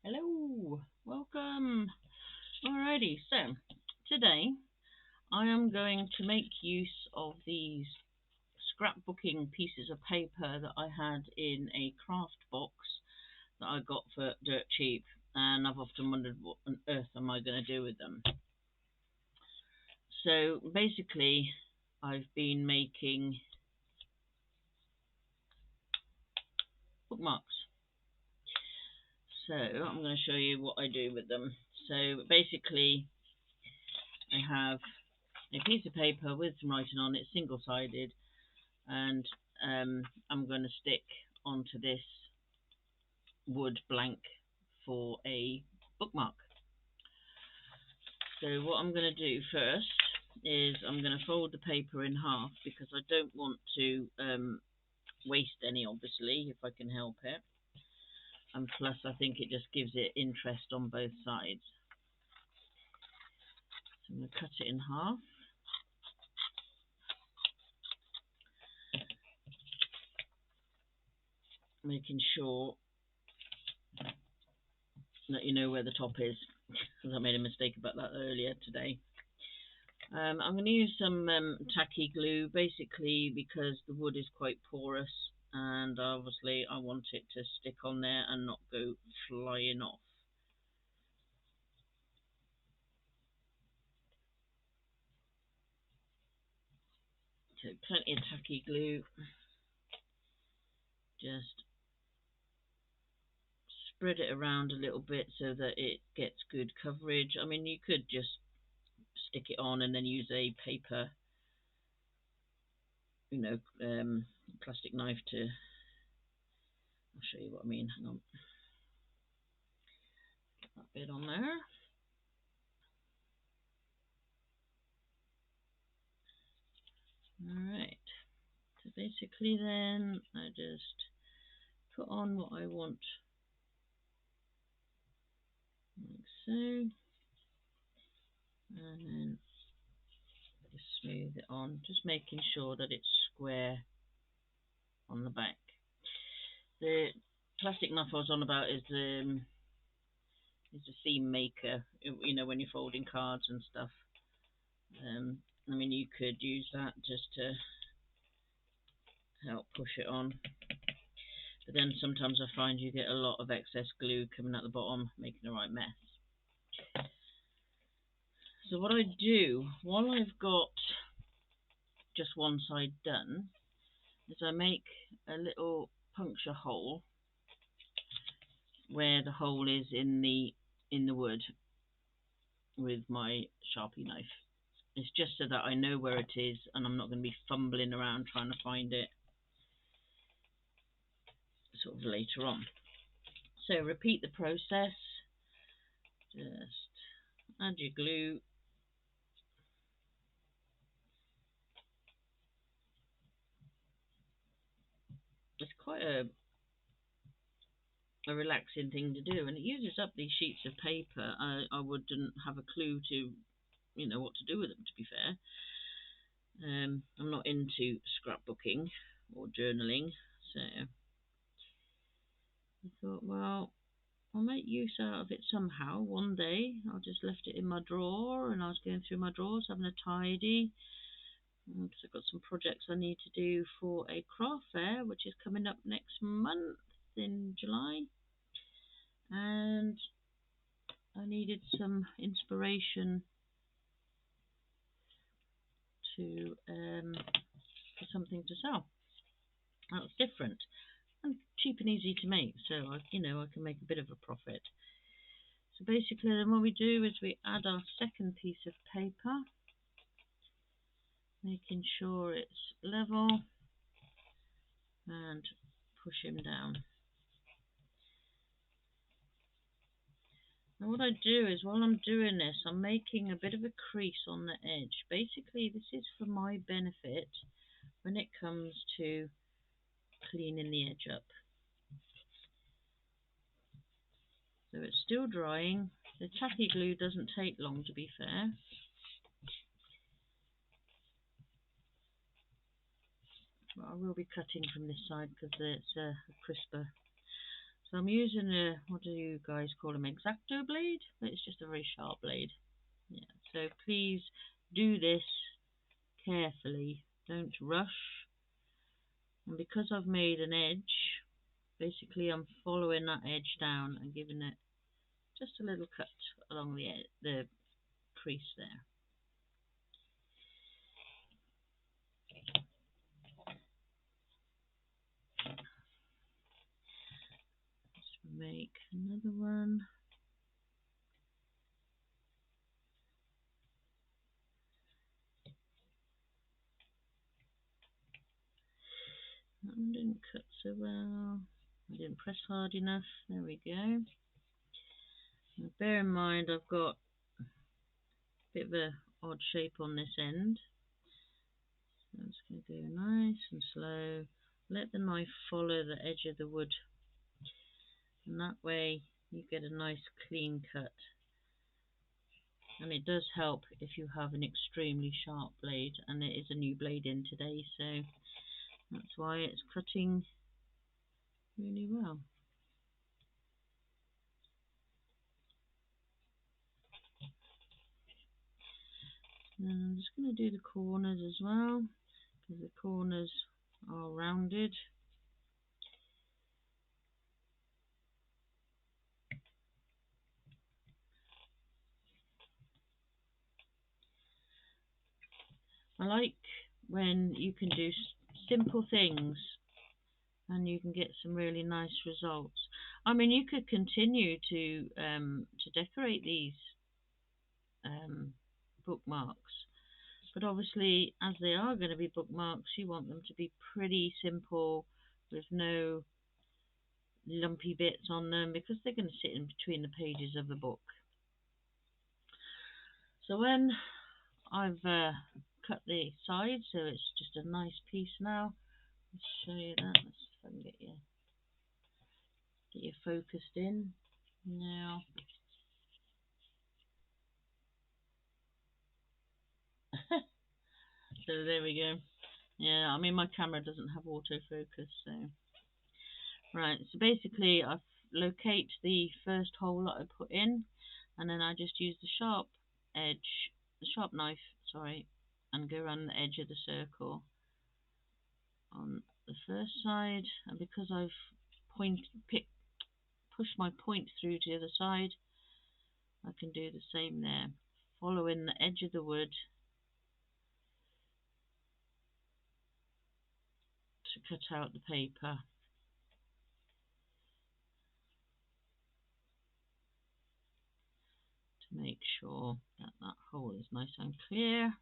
Hello, welcome. Alrighty, so today I am going to make use of these scrapbooking pieces of paper that I had in a craft box that I got for dirt cheap, and I've often wondered what on earth am I going to do with them. So basically, I've been making bookmarks. So I'm going to show you what I do with them. So basically, I have a piece of paper with some writing on it, single-sided, and I'm going to stick onto this wood blank for a bookmark. So what I'm going to do first is I'm going to fold the paper in half because I don't want to waste any, obviously, if I can help it. And plus I think it just gives it interest on both sides. So I'm going to cut it in half. Making sure that you know where the top is, because I made a mistake about that earlier today. I'm going to use some tacky glue, basically because the wood is quite porous, and obviously I want it to stick on there and not go flying off. So plenty of tacky glue, just spread it around a little bit so that it gets good coverage. I mean, you could just stick it on and then use a paper, plastic knife to, I'll show you what I mean, hang on, get that bit on there. Alright, so basically then I just put on what I want, like so, and then just smooth it on, just making sure that it's square on the back. The plastic knife I was on about is a seam maker, you know, when you're folding cards and stuff. I mean, you could use that just to help push it on, but then sometimes I find you get a lot of excess glue coming out the bottom, making a right mess. So what I do, while I've got just one side done, is I make a little puncture hole where the hole is in the wood with my Sharpie knife. It's just so that I know where it is and I'm not going to be fumbling around trying to find it sort of later on. So repeat the process, just add your glue, it's quite a relaxing thing to do, and it uses up these sheets of paper. I wouldn't have a clue to, you know, what to do with them, to be fair. I'm not into scrapbooking or journaling, so I thought, well, I'll make use out of it somehow. One day I just left it in my drawer, and I was going through my drawers having a tidy, because I've got some projects I need to do for a craft fair which is coming up next month in July, and I needed some inspiration to for something to sell that's different and cheap and easy to make, so I can make a bit of a profit. So basically then what we do is we add our second piece of paper, making sure it's level, and push him down. Now what I do is, while I'm doing this, I'm making a bit of a crease on the edge. Basically this is for my benefit when it comes to cleaning the edge up. So it's still drying. The tacky glue doesn't take long, to be fair. But I will be cutting from this side because it's a crisper So I'm using a, what do you guys call them, X-Acto blade? But it's just a very sharp blade. Yeah. So please do this carefully. Don't rush. And because I've made an edge, basically I'm following that edge down and giving it just a little cut along the crease there. Let's make another one. That one didn't cut so well. I didn't press hard enough. There we go. Now bear in mind I've got a bit of a odd shape on this end. So I'm just going to go nice and slow. Let the knife follow the edge of the wood, and that way you get a nice clean cut. And it does help if you have an extremely sharp blade, and it is a new blade in today, so that's why it's cutting really well. And I'm just going to do the corners as well, because the corners are rounded. I like when you can do simple things and you can get some really nice results. I mean, you could continue to decorate these bookmarks, but obviously, as they are going to be bookmarks, you want them to be pretty simple with no lumpy bits on them, because they're going to sit in between the pages of the book. So when I've cut the sides, so it's just a nice piece now. Let's show you that. Let's see if I can get you focused in now. So there we go. Yeah, I mean my camera doesn't have autofocus, so right. So basically, I locate the first hole that I put in, and then I just use the sharp knife, sorry, and go around the edge of the circle on the first side. And because I've pushed my point through to the other side, I can do the same there, following the edge of the wood to cut out the paper. To make sure that that hole is nice and clear.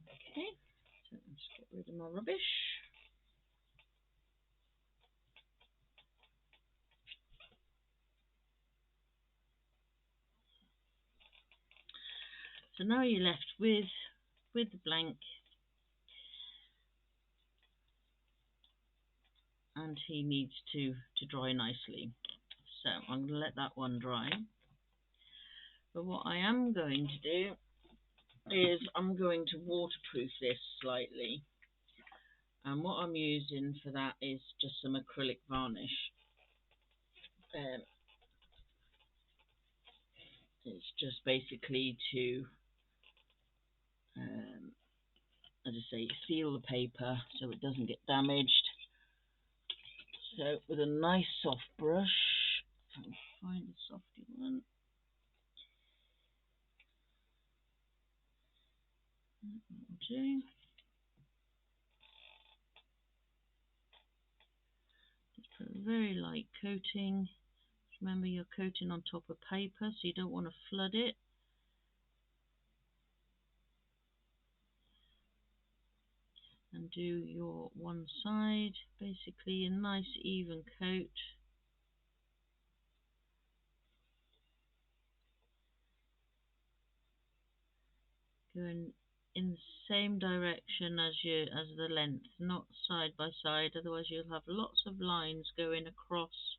Okay, so let's get rid of my rubbish. So now you're left with the blank, and he needs to dry nicely. So I'm going to let that one dry. But what I am going to do is I'm going to waterproof this slightly. And what I'm using for that is just some acrylic varnish. It's just basically to, as I say, seal the paper so it doesn't get damaged. So with a nice soft brush, I'll find a softy one. That will do. Just put a very light coating. Remember, you're coating on top of paper, so you don't want to flood it. And do your one side, basically a nice even coat. Going in the same direction as the length, not side by side, otherwise you'll have lots of lines going across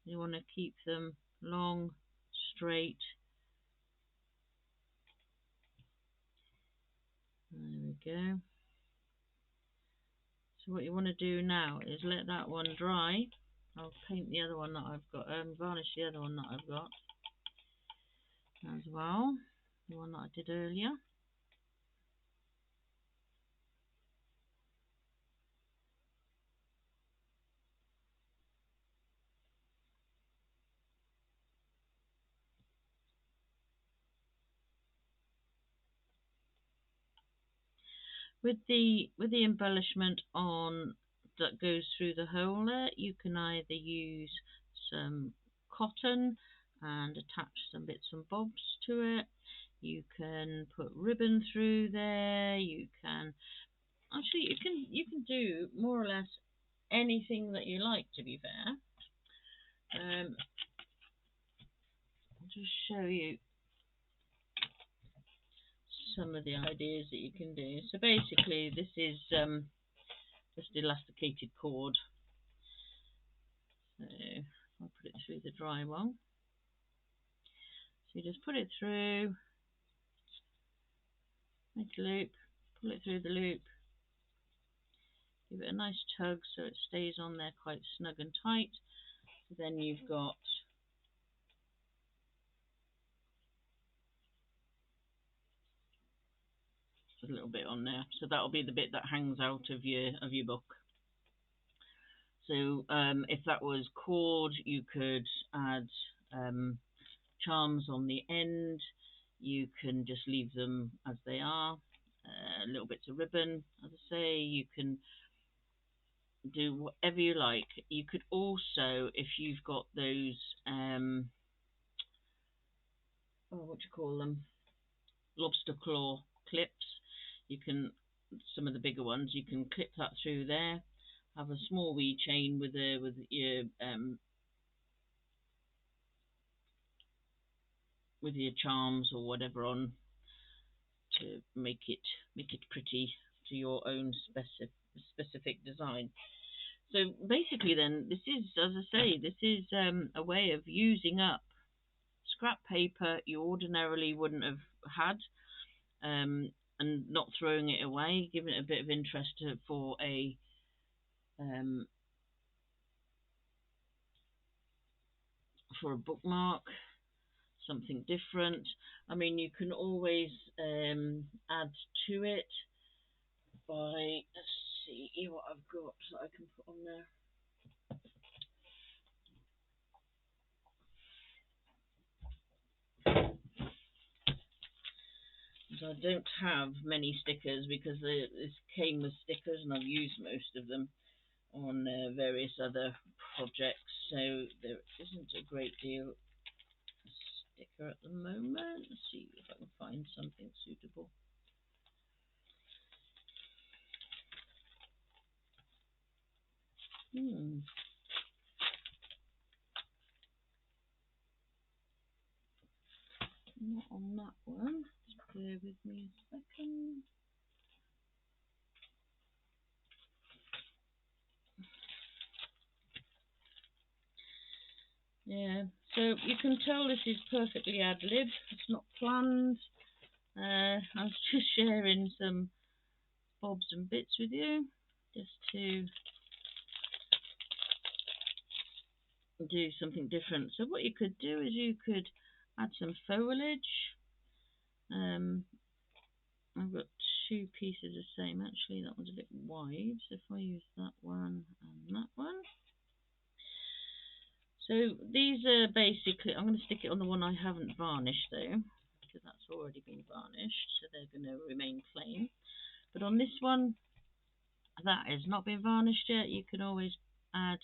You want to keep them long, straight. There we go. So what you want to do now is let that one dry. I'll paint the other one that I've got, varnish the other one that I've got as well, the one that I did earlier. With the embellishment on that goes through the hole there, you can either use some cotton and attach some bits and bobs to it. You can put ribbon through there. You can actually you can do more or less anything that you like, to be fair. I'll just show you some of the ideas that you can do. So basically this is just elasticated cord. So I'll put it through the dry one. So you just put it through, make a loop, pull it through the loop, give it a nice tug so it stays on there quite snug and tight. So then you've got a little bit on there. So that'll be the bit that hangs out of your book. So if that was cord, you could add charms on the end. You can just leave them as they are. Little bits of ribbon, as I say. You can do whatever you like. You could also, if you've got those what do you call them, lobster claw clips, you can, some of the bigger ones, you can clip that through there, have a small wee chain with your charms or whatever on, to make it pretty to your own specific design. So basically then, this is, as I say, this is a way of using up scrap paper you ordinarily wouldn't have had, and not throwing it away, giving it a bit of interest for a bookmark, something different. I mean, you can always add to it by, let's see what I've got that I can put on there. So I don't have many stickers because this came with stickers and I've used most of them on various other projects, so there isn't a great deal of sticker at the moment. Let's see if I can find something suitable. Not on that one. Just bear with me a second. Yeah, so you can tell this is perfectly ad lib. It's not planned. I was just sharing some bobs and bits with you, just to do something different. So what you could do is you could add some foliage. I've got two pieces the same. Actually, that one's a bit wide, so if I use that one and that one. So these are basically, I'm going to stick it on the one I haven't varnished though, because that's already been varnished, so they're going to remain plain. But on this one that has not been varnished yet, you can always add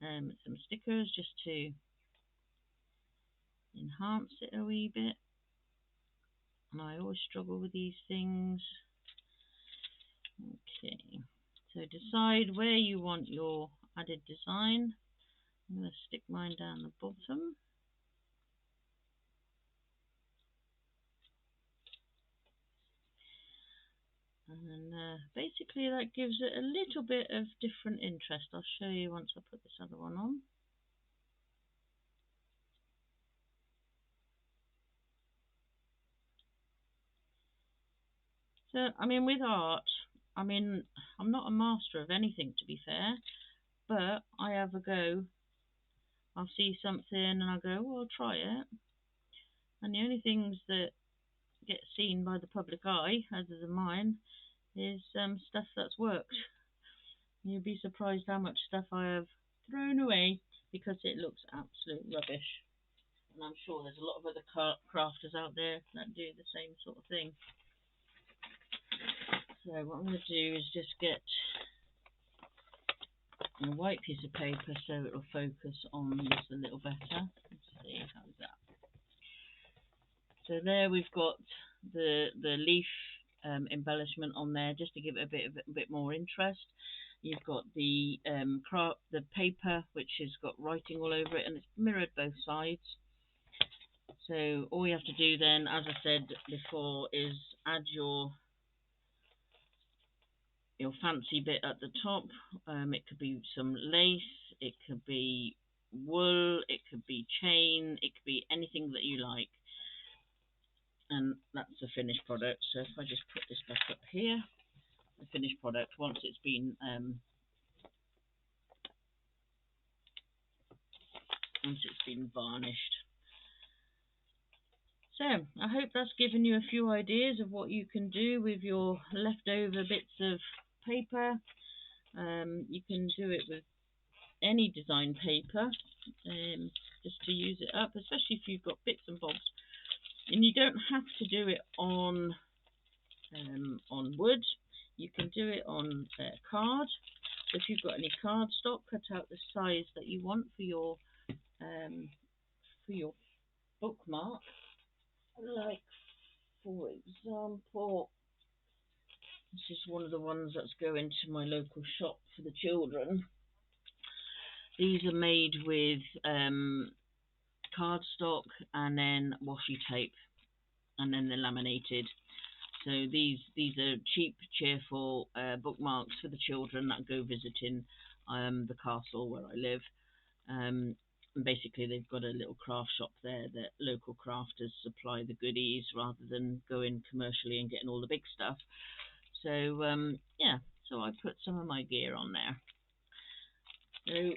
some stickers just to enhance it a wee bit. And I always struggle with these things. Okay, so decide where you want your added design. I'm going to stick mine down the bottom. And basically that gives it a little bit of different interest. I'll show you once I put this other one on. So, I mean, with art, I mean, I'm not a master of anything, to be fair, but I have a go. I'll see something and I go, well, I'll try it. And the only things that get seen by the public eye, other than mine, is stuff that's worked. You'd be surprised how much stuff I have thrown away because it looks absolute rubbish. And I'm sure there's a lot of other crafters out there that do the same sort of thing. So what I'm going to do is just get a white piece of paper so it'll focus on this a little better. Let's see, how's that? So there we've got the leaf embellishment on there just to give it a bit more interest. You've got the the paper which has got writing all over it and it's mirrored both sides. So all you have to do then, as I said before, is add your fancy bit at the top. It could be some lace, it could be wool, it could be chain, it could be anything that you like. And that's the finished product. So if I just put this back up here, the finished product once it's been varnished. So I hope that's given you a few ideas of what you can do with your leftover bits of paper. You can do it with any design paper, just to use it up, especially if you've got bits and bobs. And you don't have to do it on wood. You can do it on card. So if you've got any cardstock, cut out the size that you want for your bookmark. Like, for example, this is one of the ones that's going to my local shop for the children. These are made with cardstock and then washi tape, and then they're laminated. So these are cheap, cheerful bookmarks for the children that go visiting the castle where I live. And basically, they've got a little craft shop there that local crafters supply the goodies rather than going commercially and getting all the big stuff. So yeah, so I put some of my gear on there. So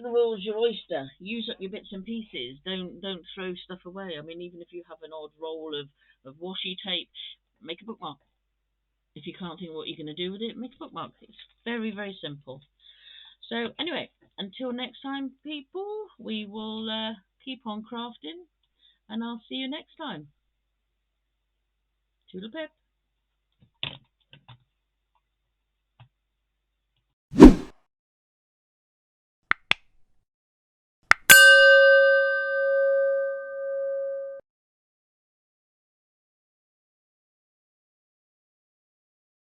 the world's your oyster. Use up your bits and pieces. Don't throw stuff away. I mean, even if you have an odd roll of washi tape, make a bookmark. If you can't think what you're going to do with it, make a bookmark. It's very, very simple. So anyway, until next time, people, we will keep on crafting, and I'll see you next time. Toodle pip.